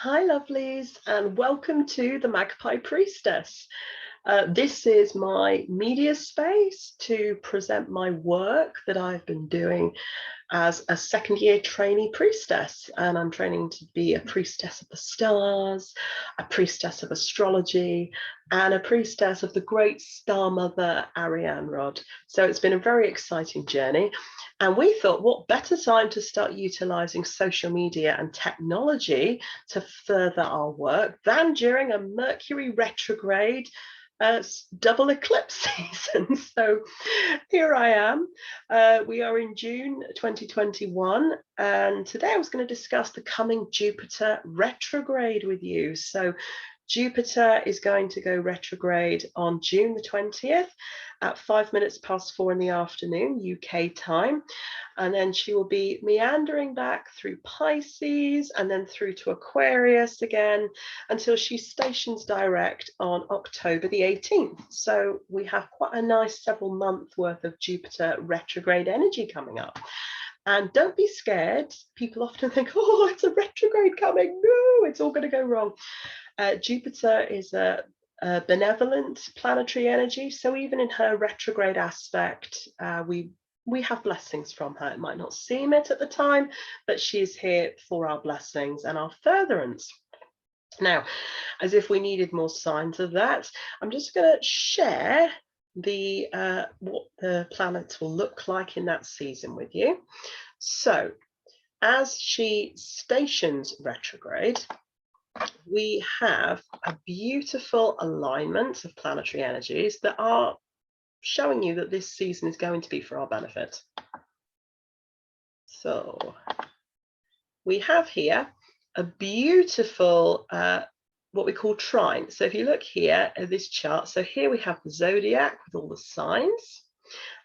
Hi, lovelies, and welcome to the Magpie Priestess. This is my media space to present my work that I've been doing as a second year trainee priestess. And I'm training to be a priestess of the stars, a priestess of astrology, and a priestess of the great star mother, Ariane Rod. So it's been a very exciting journey. And we thought, what better time to start utilizing social media and technology to further our work than during a Mercury retrograde double eclipse season. So here I am. We are in June 2021, and today I was going to discuss the coming Jupiter retrograde with you. So Jupiter is going to go retrograde on June the 20th at 4 in the afternoon, UK time. And then she will be meandering back through Pisces and then through to Aquarius again until she stations direct on October the 18th. So we have quite a nice several month worth of Jupiter retrograde energy coming up. And don't be scared. People often think, oh, it's a retrograde coming. No, it's all going to go wrong. Jupiter is a benevolent planetary energy. So even in her retrograde aspect, we have blessings from her. It might not seem it at the time, but she is here for our blessings and our furtherance. Now, as if we needed more signs of that, I'm just going to share the what the planets will look like in that season with you. So as she stations retrograde, we have a beautiful alignment of planetary energies that are showing you that this season is going to be for our benefit. So we have here a beautiful what we call trine. So if you look here at this chart, so here we have the zodiac with all the signs,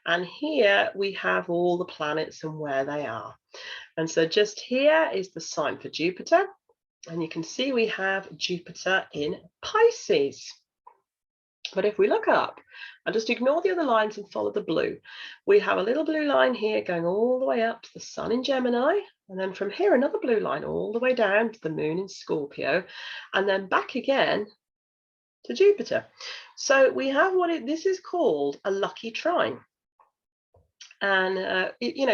and here we have all the planets and where they are. And so just here is the sign for Jupiter. And you can see we have Jupiter in Pisces. But if we look up and just ignore the other lines and follow the blue, we have a little blue line here going all the way up to the sun in Gemini. And then from here, another blue line all the way down to the moon in Scorpio, and then back again to Jupiter. So we have this is called a lucky trine. And,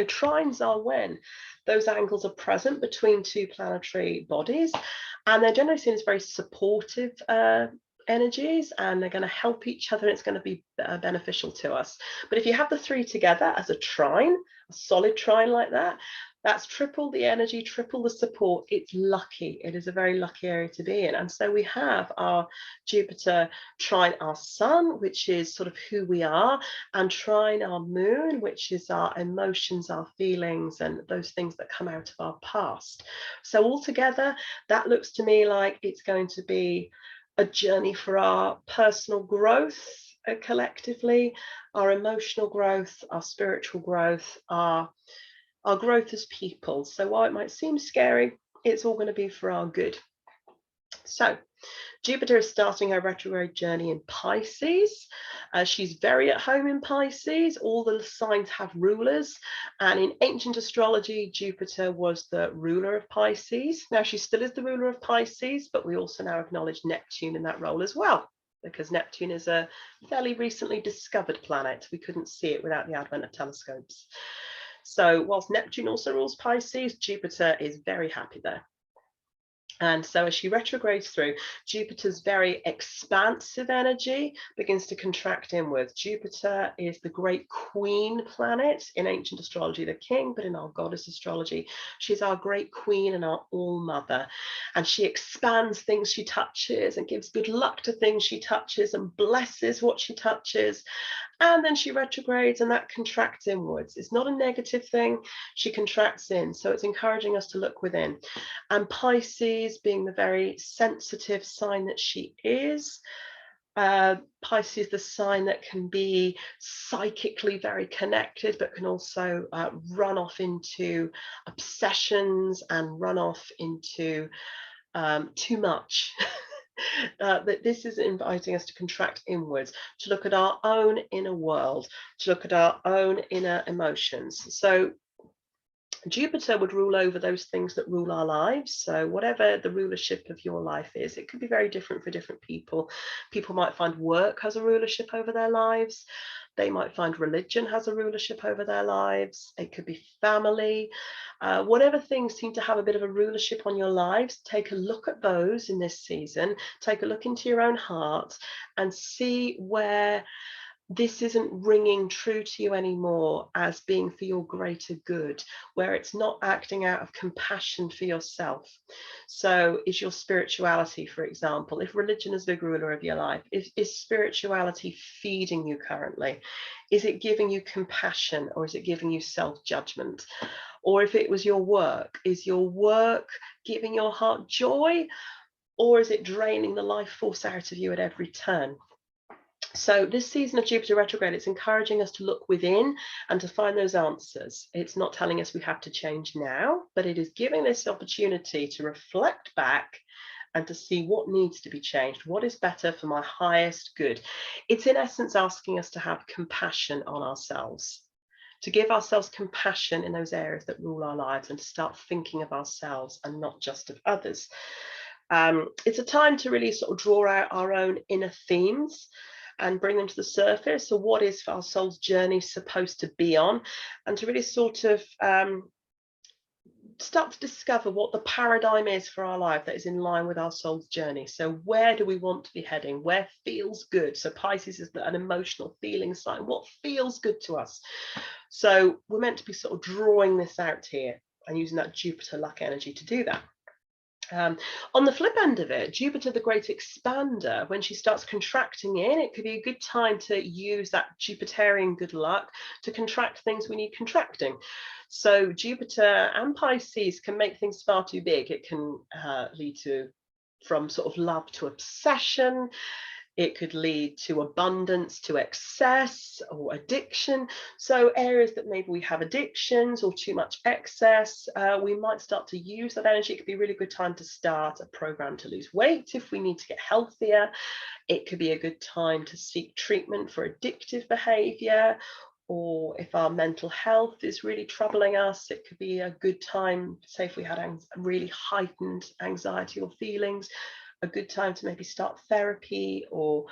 trines are when those angles are present between two planetary bodies, and they're generally seen as very supportive energies, and they're going to help each other, and it's going to be beneficial to us. But if you have the three together as a trine, a solid trine like that, that's triple the energy, triple the support. It's lucky. It is a very lucky area to be in. And so we have our Jupiter trine our sun, which is sort of who we are, and trine our moon, which is our emotions, our feelings, and those things that come out of our past. So altogether, that looks to me like it's going to be a journey for our personal growth collectively, our emotional growth, our spiritual growth, our growth as people. So while it might seem scary, it's all going to be for our good. So Jupiter is starting her retrograde journey in Pisces. She's very at home in Pisces. All the signs have rulers. And in ancient astrology, Jupiter was the ruler of Pisces. Now, she still is the ruler of Pisces, but we also now acknowledge Neptune in that role as well, because Neptune is a fairly recently discovered planet. We couldn't see it without the advent of telescopes. So whilst Neptune also rules Pisces, Jupiter is very happy there. And so as she retrogrades through, Jupiter's very expansive energy begins to contract inwards. Jupiter is the great queen planet in ancient astrology, the king, but in our goddess astrology, she's our great queen and our all mother. And she expands things she touches and gives good luck to things she touches and blesses what she touches. And then she retrogrades and that contracts inwards. It's not a negative thing. She contracts in. So it's encouraging us to look within. And Pisces, being the very sensitive sign that she is, Pisces, the sign that can be psychically very connected, but can also run off into obsessions and run off into too much. That this is inviting us to contract inwards, to look at our own inner world, to look at our own inner emotions. So Jupiter would rule over those things that rule our lives. So whatever the rulership of your life is, it could be very different for different people. People might find work has a rulership over their lives. They might find religion has a rulership over their lives. It could be family. Whatever things seem to have a bit of a rulership on your lives, take a look at those in this season. Take a look into your own heart and see where this isn't ringing true to you anymore as being for your greater good, where it's not acting out of compassion for yourself. So is your spirituality, for example, if religion is the ruler of your life, is spirituality feeding you currently? Is it giving you compassion, or is it giving you self-judgment? Or if it was your work, is your work giving your heart joy, or is it draining the life force out of you at every turn? So this season of Jupiter retrograde, it's encouraging us to look within and to find those answers. It's not telling us we have to change now, but it is giving this opportunity to reflect back and to see what needs to be changed, what is better for my highest good. It's in essence asking us to have compassion on ourselves, to give ourselves compassion in those areas that rule our lives, and to start thinking of ourselves and not just of others. It's a time to really sort of draw out our own inner themes and bring them to the surface. So what is our soul's journey supposed to be on? And to really sort of start to discover what the paradigm is for our life that is in line with our soul's journey. So where do we want to be heading? Where feels good? So Pisces is an emotional feeling sign. What feels good to us? So we're meant to be sort of drawing this out here and using that Jupiter luck energy to do that. On the flip end of it, Jupiter, the great expander, when she starts contracting in, it could be a good time to use that Jupiterian good luck to contract things we need contracting. So Jupiter and Pisces can make things far too big. It can lead to from sort of love to obsession. It could lead to abundance, to excess or addiction. So areas that maybe we have addictions or too much excess, we might start to use that energy. It could be a really good time to start a program to lose weight if we need to get healthier. It could be a good time to seek treatment for addictive behavior, or if our mental health is really troubling us, it could be a good time, say if we had really heightened anxiety or feelings, a good time to maybe start therapy or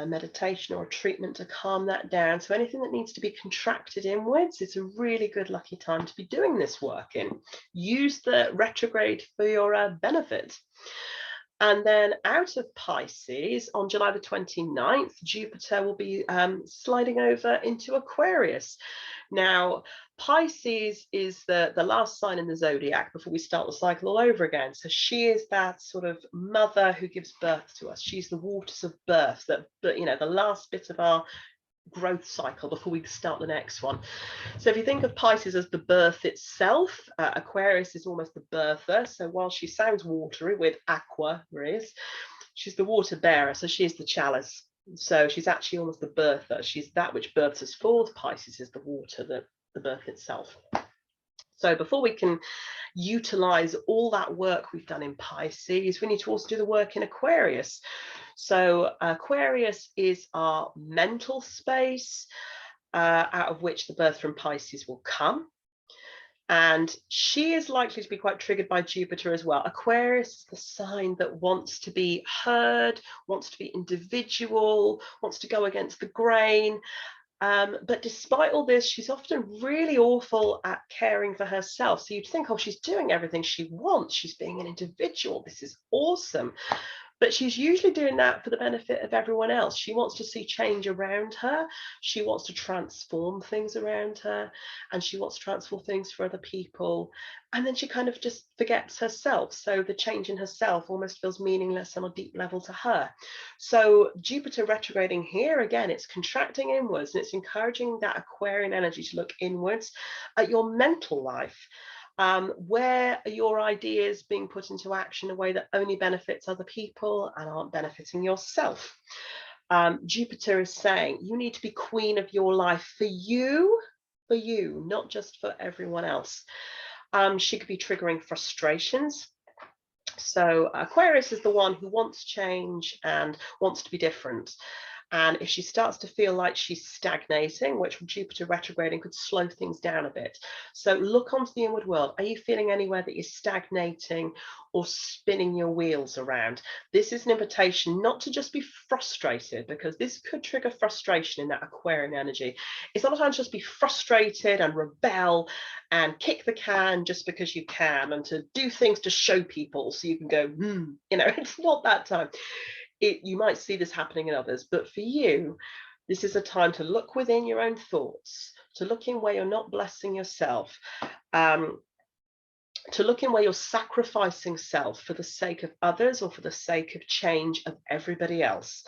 meditation or a treatment to calm that down. So anything that needs to be contracted inwards, it's a really good lucky time to be doing this work in. Use the retrograde for your benefit. And then out of Pisces on July the 29th, Jupiter will be sliding over into Aquarius. Now, Pisces is the last sign in the zodiac before we start the cycle all over again. So she is that sort of mother who gives birth to us. She's the waters of birth, that you know, the last bit of our growth cycle before we start the next one. So if you think of Pisces as the birth itself, Aquarius is almost the birther. So while she sounds watery with aqua, she's the water bearer. So she's the chalice. So she's actually almost the birther. She's that which births us forth. Pisces is the water, the birth itself. So before we can utilize all that work we've done in Pisces, we need to also do the work in Aquarius. So Aquarius is our mental space, out of which the birth from Pisces will come. And she is likely to be quite triggered by Jupiter as well. Aquarius is the sign that wants to be heard, wants to be individual, wants to go against the grain. But despite all this, she's often really awful at caring for herself. So you'd think, oh, she's doing everything she wants. She's being an individual. This is awesome. But she's usually doing that for the benefit of everyone else. She wants to see change around her. She wants to transform things around her. And she wants to transform things for other people. And then she kind of just forgets herself. So the change in herself almost feels meaningless on a deep level to her. So Jupiter retrograding here, again, it's contracting inwards and it's encouraging that Aquarian energy to look inwards at your mental life. Where are your ideas being put into action in a way that only benefits other people and aren't benefiting yourself? Jupiter is saying you need to be queen of your life for you, not just for everyone else. She could be triggering frustrations. So Aquarius is the one who wants change and wants to be different. And if she starts to feel like she's stagnating, which from Jupiter retrograding could slow things down a bit. So look onto the inward world. Are you feeling anywhere that you're stagnating or spinning your wheels around? This is an invitation not to just be frustrated, because this could trigger frustration in that Aquarian energy. It's not a time to just be frustrated and rebel and kick the can just because you can, and to do things to show people so you can go, it's not that time. You might see this happening in others, but for you, this is a time to look within your own thoughts, to look in where you're not blessing yourself, to look in where you're sacrificing self for the sake of others or for the sake of change of everybody else.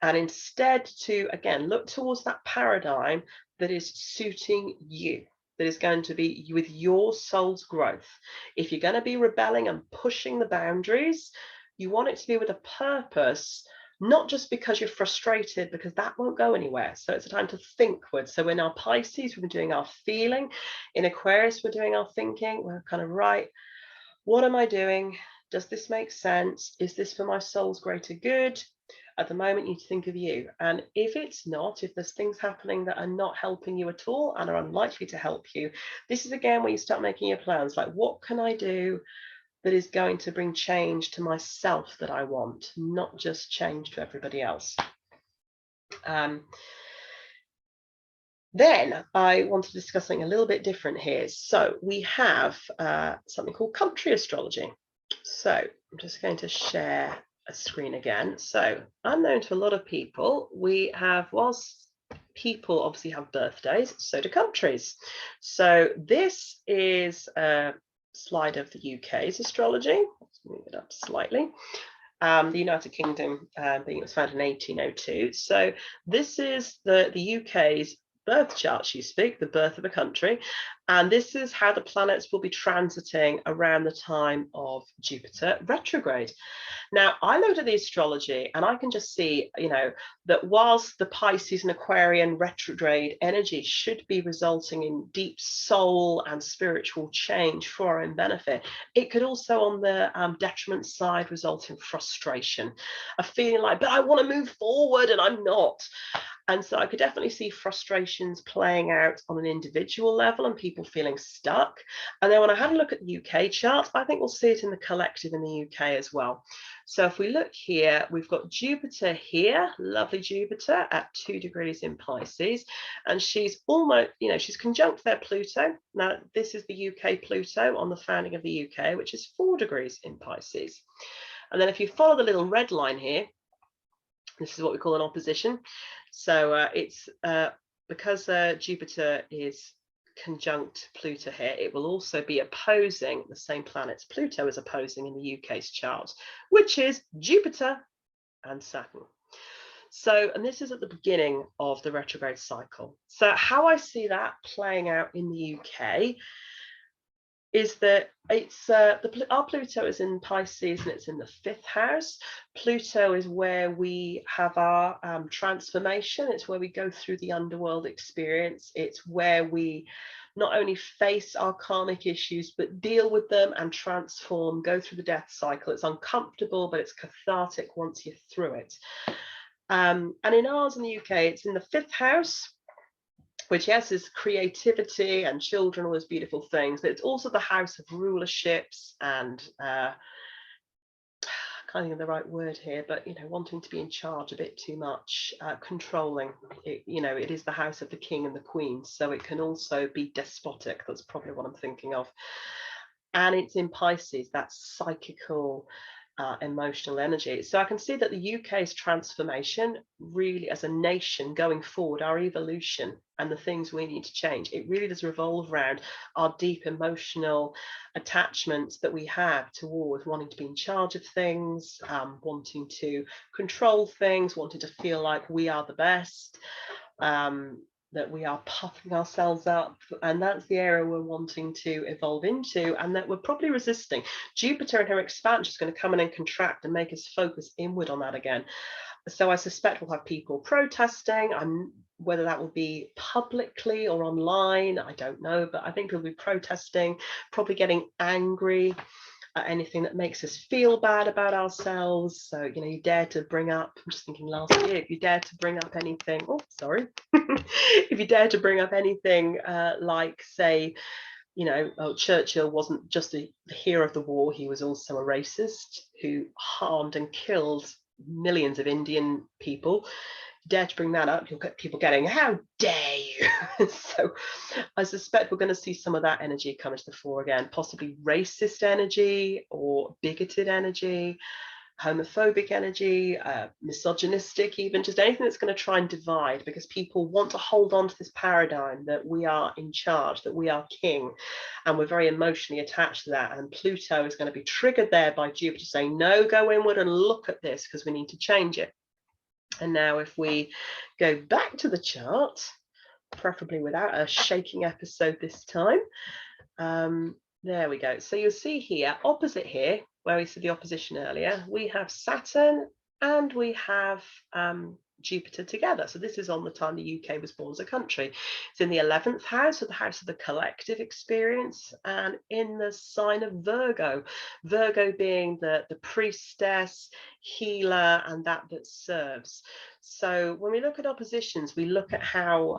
And instead to, again, look towards that paradigm that is suiting you, that is going to be with your soul's growth. If you're going to be rebelling and pushing the boundaries, you want it to be with a purpose, not just because you're frustrated, because that won't go anywhere. So it's a time to thinkward. So in our Pisces, we've been doing our feeling. In Aquarius, we're doing our thinking. We're kind of, right, what am I doing? Does this make sense? Is this for my soul's greater good? At the moment, you think of you. And if it's not, if there's things happening that are not helping you at all and are unlikely to help you, this is again where you start making your plans. Like, what can I do that is going to bring change to myself that I want, not just change to everybody else? Then I want to discuss something a little bit different here. So we have something called country astrology. So I'm just going to share a screen again. So unknown to a lot of people, we have, whilst people obviously have birthdays, so do countries. So this is a slide of the UK's astrology. Let's move it up slightly. The United Kingdom being it was founded in 1802. So this is the UK's birth chart, so you speak, the birth of a country. And this is how the planets will be transiting around the time of Jupiter retrograde. Now, I looked at the astrology and I can just see, that whilst the Pisces and Aquarian retrograde energy should be resulting in deep soul and spiritual change for our own benefit, it could also, on the detriment side, result in frustration, a feeling like, but I want to move forward and I'm not. And so I could definitely see frustrations playing out on an individual level and people feeling stuck. And then when I had a look at the UK chart, I think we'll see it in the collective in the UK as well. So if we look here, we've got Jupiter here, lovely Jupiter at 2 degrees in Pisces. And she's almost, she's conjunct their Pluto. Now, this is the UK Pluto on the founding of the UK, which is 4 degrees in Pisces. And then if you follow the little red line here, this is what we call an opposition. So it's because Jupiter is conjunct Pluto here, it will also be opposing the same planets Pluto is opposing in the UK's chart, which is Jupiter and Saturn. So, and this is at the beginning of the retrograde cycle. So how I see that playing out in the UK is that it's our Pluto is in Pisces and it's in the 5th house. Pluto is where we have our transformation. It's where we go through the underworld experience. It's where we not only face our karmic issues, but deal with them and transform, go through the death cycle. It's uncomfortable, but it's cathartic once you're through it. And in ours in the UK, it's in the 5th house, which, yes, is creativity and children, all those beautiful things, but it's also the house of rulerships and I can't think of the right word here, but wanting to be in charge a bit too much, controlling. It is the house of the king and the queen, so it can also be despotic. That's probably what I'm thinking of. And it's in Pisces, that psychical, emotional energy. So I can see that the UK's transformation, really as a nation going forward, our evolution and the things we need to change, it really does revolve around our deep emotional attachments that we have towards wanting to be in charge of things, wanting to control things, wanting to feel like we are the best, that we are puffing ourselves up, and that's the area we're wanting to evolve into, and that we're probably resisting. Jupiter and her expansion is going to come in and contract and make us focus inward on that again. So I suspect we'll have people protesting, whether that will be publicly or online, I don't know, but I think we'll be protesting, probably getting angry. anything that makes us feel bad about ourselves. So, you know, you dare to bring up, I'm just thinking last year, if you dare to bring up anything, oh, sorry, if you dare to bring up anything like, say, you know, Churchill wasn't just the hero of the war, he was also a racist who harmed and killed millions of Indian people. Dare to bring that up, you'll get people getting, how dare you? So I suspect we're going to see some of that energy come to the fore again, possibly racist energy or bigoted energy, homophobic energy, misogynistic, even just anything that's going to try and divide, because people want to hold on to this paradigm that we are in charge, that we are king, and we're very emotionally attached to that. And Pluto is going to be triggered there by Jupiter saying, no, go inward and look at this because we need to change it. And now if we go back to the chart, preferably without a shaking episode this time, there we go. So you'll see here, opposite here, where we saw the opposition earlier, we have Saturn and we have Jupiter together. So this is on the time the UK was born as a country. It's in the 11th house, so the house of the collective experience, and in the sign of Virgo. Virgo being the priestess, healer, and that serves. So when we look at oppositions, we look at how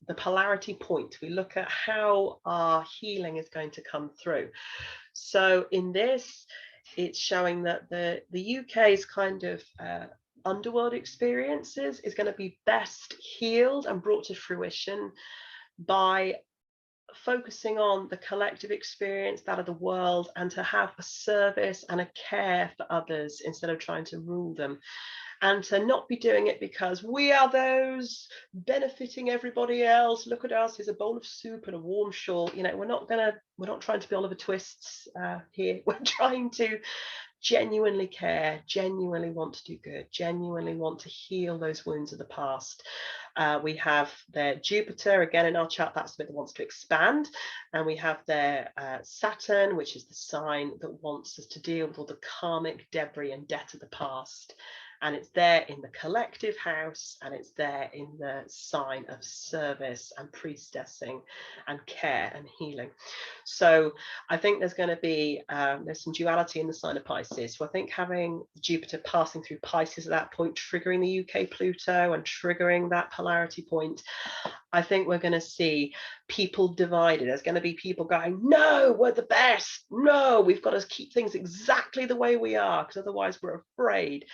the polarity point, we look at how our healing is going to come through. So in this, it's showing that the UK's kind of underworld experiences is going to be best healed and brought to fruition by focusing on the collective experience, that of the world, and to have a service and a care for others instead of trying to rule them. And to not be doing it because we are those benefiting everybody else. Look at us, here's a bowl of soup and a warm shawl. You know, we're not trying to be Oliver Twists here. We're trying to genuinely care, genuinely want to do good, genuinely want to heal those wounds of the past. We have their Jupiter, again in our chart, that's the bit that wants to expand. And we have their Saturn, which is the sign that wants us to deal with all the karmic debris and debt of the past. And it's there in the collective house, and it's there in the sign of service and priestessing and care and healing. So I think there's going to be, there's some duality in the sign of Pisces. So I think having Jupiter passing through Pisces at that point, triggering the UK Pluto and triggering that polarity point, I think we're going to see people divided. There's going to be people going, no, we're the best. No, we've got to keep things exactly the way we are, because otherwise we're afraid.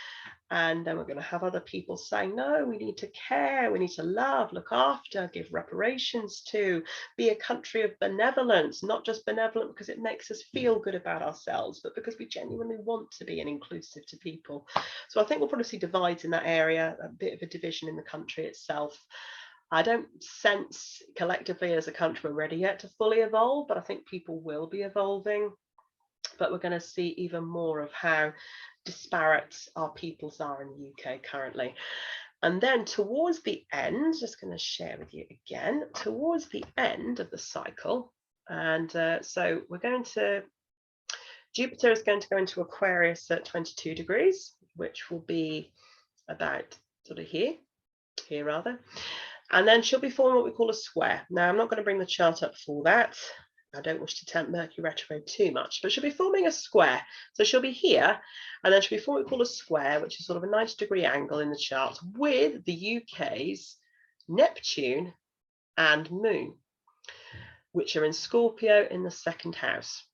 And then we're going to have other people saying, no, we need to care, we need to love, look after, give reparations to, be a country of benevolence, not just benevolent because it makes us feel good about ourselves, but because we genuinely want to be an inclusive to people. So I think we'll probably see divides in that area, a bit of a division in the country itself. I don't sense collectively as a country we're ready yet to fully evolve, but I think people will be evolving. But we're going to see even more of how disparate our peoples are in the UK currently. And then towards the end, just going to share with you again, towards the end of the cycle, and so we're going to, Jupiter is going to go into Aquarius at 22 degrees, which will be about sort of here rather. And then she'll be forming what we call a square. Now, I'm not going to bring the chart up for that. I don't wish to tempt Mercury retrograde too much, but she'll be forming a square. So she'll be here, and then she'll be forming what we call a square, which is sort of a 90-degree angle in the chart with the UK's Neptune and Moon, which are in Scorpio in the second house.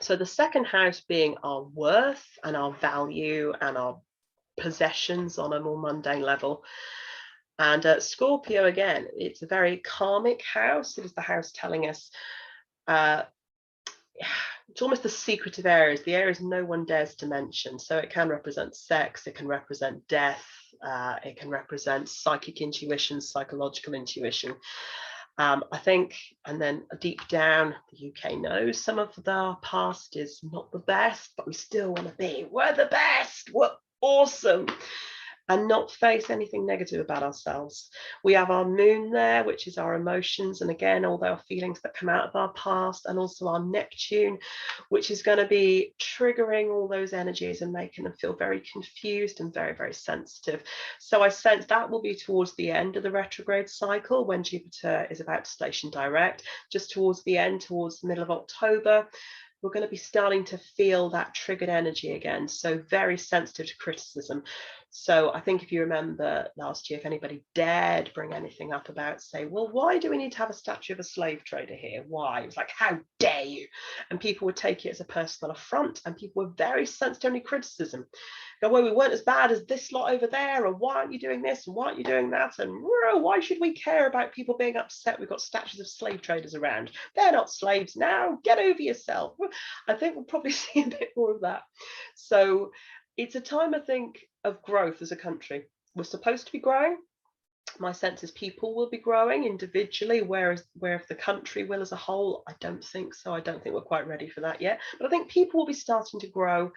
So the second house being our worth and our value and our possessions on a more mundane level. And Scorpio, again, it's a very karmic house. It is the house telling us it's almost the secretive areas, the areas no one dares to mention. So it can represent sex, it can represent death, it can represent psychic intuition, psychological intuition. I think, and then deep down, the UK knows some of our past is not the best, but we still want to be, we're the best, we're awesome, and not face anything negative about ourselves. We have our Moon there, which is our emotions, and again, all our feelings that come out of our past, and also our Neptune, which is going to be triggering all those energies and making them feel very confused and very, very sensitive. So I sense that will be towards the end of the retrograde cycle, when Jupiter is about to station direct, just towards the end, towards the middle of October. we're going to be starting to feel that triggered energy again. So very sensitive to criticism. So I think if you remember last year, if anybody dared bring anything up about, say, well, why do we need to have a statue of a slave trader here? Why? It was like, how dare you? And people would take it as a personal affront, and people were very sensitive to criticism. Go, well, we weren't as bad as this lot over there, or why aren't you doing this, and why aren't you doing that, and why should we care about people being upset? We've got statues of slave traders around. They're not slaves now. Get over yourself. I think we'll probably see a bit more of that. So it's a time, I think, of growth as a country. We're supposed to be growing. My sense is people will be growing individually, whereas where the country will as a whole, I don't think so. I don't think we're quite ready for that yet. But I think people will be starting to grow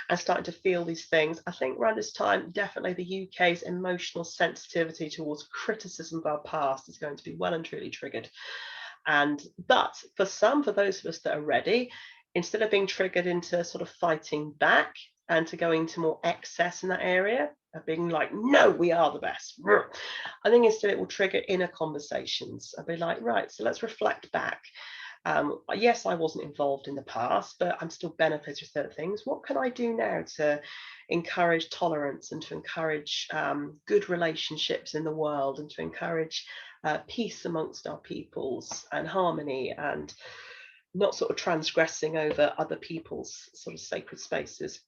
and starting to feel these things. I think around this time, definitely the UK's emotional sensitivity towards criticism of our past is going to be well and truly triggered. But for those of us that are ready, instead of being triggered into sort of fighting back and to go into more excess in that area of being like, no, we are the best, I think instead it will trigger inner conversations. I'll be like, right, so let's reflect back. Yes, I wasn't involved in the past, but I'm still benefiting from certain things. What can I do now to encourage tolerance and to encourage good relationships in the world, and to encourage peace amongst our peoples and harmony, and not sort of transgressing over other people's sort of sacred spaces?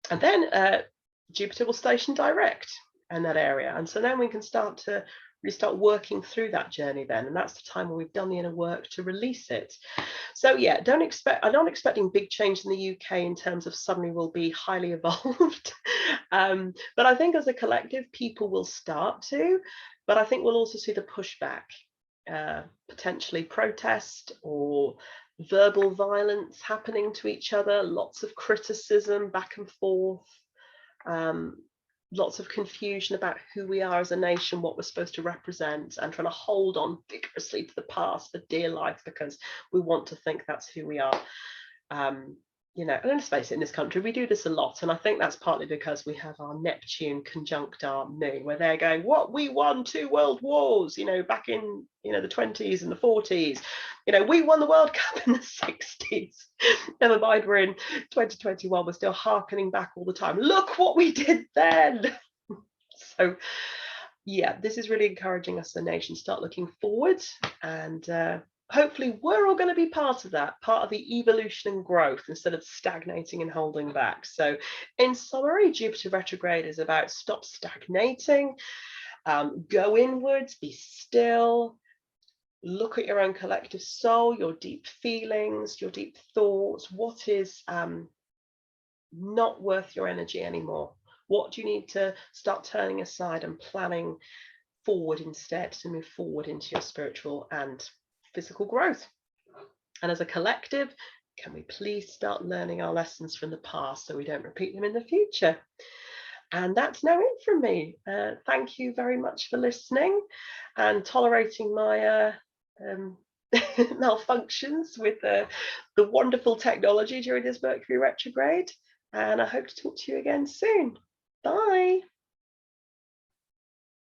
And then Jupiter will station direct in that area, and so then we can start to really start working through that journey then, and that's the time where we've done the inner work to release it. So yeah, I'm not expecting big change in the UK in terms of suddenly we'll be highly evolved, but I think as a collective people will start to, but I think we'll also see the pushback, potentially protest or verbal violence happening to each other, lots of criticism back and forth, lots of confusion about who we are as a nation, what we're supposed to represent, and trying to hold on vigorously to the past for dear life because we want to think that's who we are. And let's face it, in this country we do this a lot, and I think that's partly because we have our Neptune conjunct our moon, where they're going, what, we won 2 world wars, back in the 20s and the 40s, we won the World Cup in the 60s. Never mind, we're in 2021, we're still hearkening back all the time, look what we did then. So yeah, this is really encouraging us as a nation start looking forward, and hopefully we're all going to be part of that, part of the evolution and growth instead of stagnating and holding back. So in summary, Jupiter retrograde is about stop stagnating, go inwards, be still, look at your own collective soul, your deep feelings, your deep thoughts. What is not worth your energy anymore? What do you need to start turning aside and planning forward instead to move forward into your spiritual and physical growth? And as a collective, can we please start learning our lessons from the past so we don't repeat them in the future? And that's now it from me. Thank you very much for listening and tolerating my malfunctions with the wonderful technology during this Mercury retrograde. And I hope to talk to you again soon. Bye.